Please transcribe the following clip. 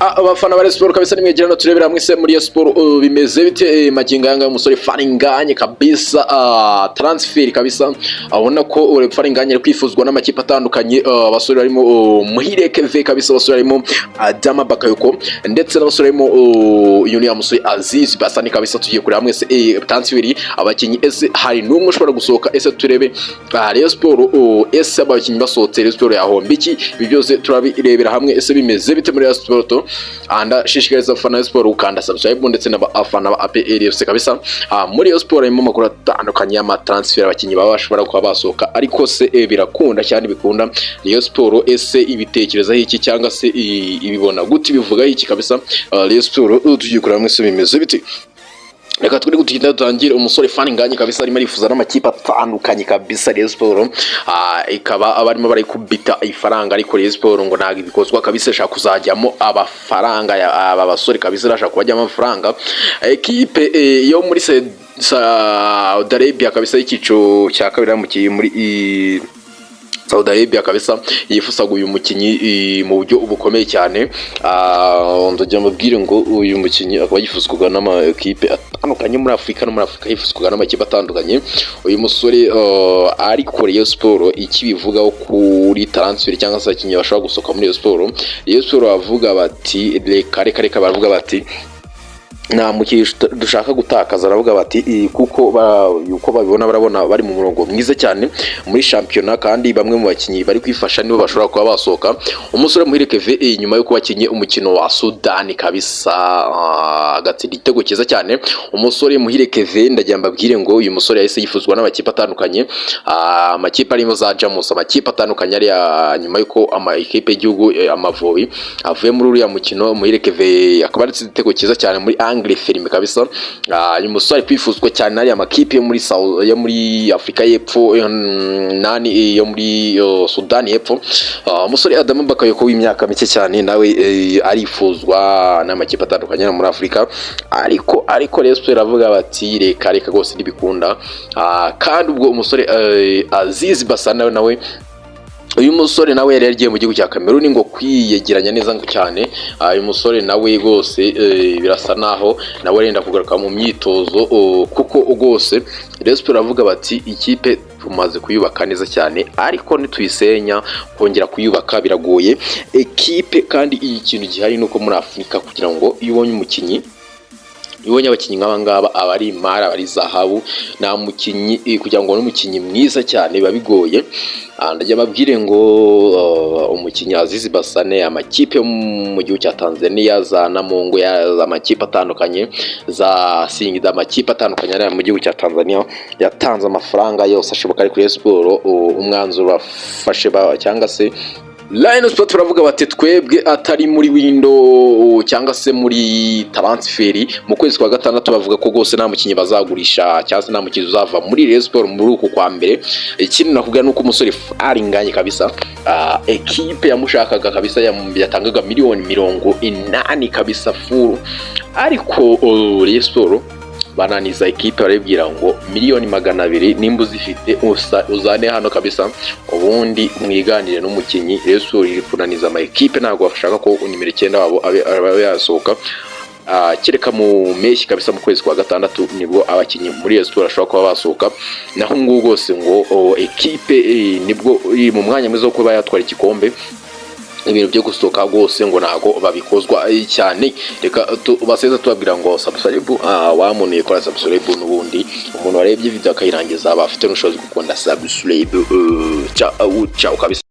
abafana ba Sport kabisa nimwegerana turebera mwese muri Sport bimeze bite magingo yanga umusore Faringanye kabisa transfer kabisa abona ko Faringanye ari kwifuzwa n'amakipe atandukanye abasore barimo Muhire Keve kabisa abasore barimo Adama Bakayoko ndetse n'abasore barimo Yunia Musore Aziz Basani kabisa tugiye kuri mwese transfer abakinyi ese hari numwe ushobora gusohoka ese turebe Rayon Sport ese abakinyi basohotse Rayon Sport yahomba iki ibi byose turabirebera hamwe ese bimeze bite muri Rayon Sport anda shishikariza abafana Sport ukanda subscribe ndetse n'abafana ba APR FC kabisa muri Rayon Sport harimo makuru atandukanye y'ama transfer abakinyi baba bashobora kuba basohoka ariko se birakunda cyane bikunda Rayon Sport ese ibitekerezaho iki cyangwa se ibibona gute bivuga iki kabisa Rayon Sport tugiye kureba mwese bimeze bite. Reka twari gutugenda dutangire umusore Faringanye kabisa arimo arifuza n'amakipe atandukanye kabisa Rayon Sport ikaba abarimo bari kubita ifaranga ariko Rayon Sport ngo ntago ibikozwa kabisa shaka kuzajyamo abafaranga aba basore kabisa rashaka kubajyamo amafaranga equipe yo muri Saudi Arabia kabisa ikico cya kabiri muri Saudi Arabia kabisa yifusaga uyu mukinyi mu buryo bukomeye cyane ndajya mubwire ngo uyu mukinyi akaba yifuzwaga n'ama equipe atandukanye muri Afrika no muri Afrika yifuzwaga n'amakipe atandukanye uyu musore ariko Rayon Sport ikibivugaho kuri transfer cyangwa se abakinyi bashobora gusoka muri Rayon Sport Rayon Sport bavuga bati reka bavuga bati nta mukiye dushaka gutakaza aravuga bati kuko yuko babibona barabona bari mu murongo mwiza cyane muri championnat kandi bamwe mu bakinyi bari kwifasha nibo bashobora kuba basoka umusore Muhire Keve nyuma yo kubakinye umukino wa Sudan kabisa agatsinda igitego cyiza cyane umusore Muhire Keve ndagira mbabwire ngo uyu musore yahise yifuzwa n'amakipe atandukanye amakipe arimo za Jamus amakipe atandukanye ari nyuma yuko amakipe y'igihugu Amavubi avuye muri uriya mukino Muhire Keve akaba ari igitego cyiza cyane muri Angle filime kabisa uyu musore kwifuzwa cyane ari amakipe yo muri Afrika y'Epfo nani yo muri Sudan y'Epfo umusore Adama Bakayoko w'imyaka mike cyane nawe arifuzwa n'amakipe atandukanye muri Afrika ariko Rayon Sport avuga bati reka gose ntibikunda kandi ubwo umusore Aziz Basana nawe uyu musore nawe yari yagiye mu gihugu cya Cameroon ngo kwiyegeranya neza cyane uyu musore nawe gose birasa naho nawe arenda kugaruka mu myitozo kuko gose Rayon Sport avuga bati ikipe tumaze kuyubaka neza cyane ariko nituyisenya kongera kuyubaka biragoye ekipe kandi ikintu gihari nuko muri Afrika kugira ngo ibonye umukinyi ibonye abakinyi nk'abangaba abari imara abari zahabu na mukinyi kugira ngo n'umukinyi mwiza cyane babigoye ndajya babwire ngo umukinyi Aziz Basane amakipe mu gihugu cya Tanzania za Namungo ya amakipe atandukanye za Singida amakipe atandukanye ari mu gihugu cya Tanzania yatanze amafaranga yose ashoboka ari kuri Sport umwanzuro bafashe cyangwa se Rayon Sport turavuga bati twebwe atari muri window cyangwa se muri transfer mu kwezi kwa gatandatu bavuga ko gose nta mukinyi bazagurisha cyangwa se nta mukinyi uzava muri Rayon Sport muri uko kwa mbere ikindi nakubwira nuko umusore Faringanye kabisa equipe yamushakaga kabisa yatangaga miliyoni 80 kabisa full ariko Rayon Sport bananiza equipe barebwira ngo miliyoni 200 nimba uzifite uzane hano kabisa ubundi mwiganire n'umukinyi Rayon Sport iri kunaniza ama equipe ntago bashaka ko nimero 9 wabo abe yasohoka kireka mu meshi kabisa mu kwezi kwa gatandatu nibwo abakinyi muri Rayon Sport bashobora kuba basohoka naho ngo gose ngo equipe nibwo iri mu mwanya mwiza wo kuba yatwara igikombe ibintu byo gusoka gose ngo nago babikozwa cyane reka baseza tubabwira ngo subscribe wamuntu yikora subscribe n'ubundi umuntu warebye video akayirangiza abafite n'ushobozi gukunda subscribe ciao kabisa.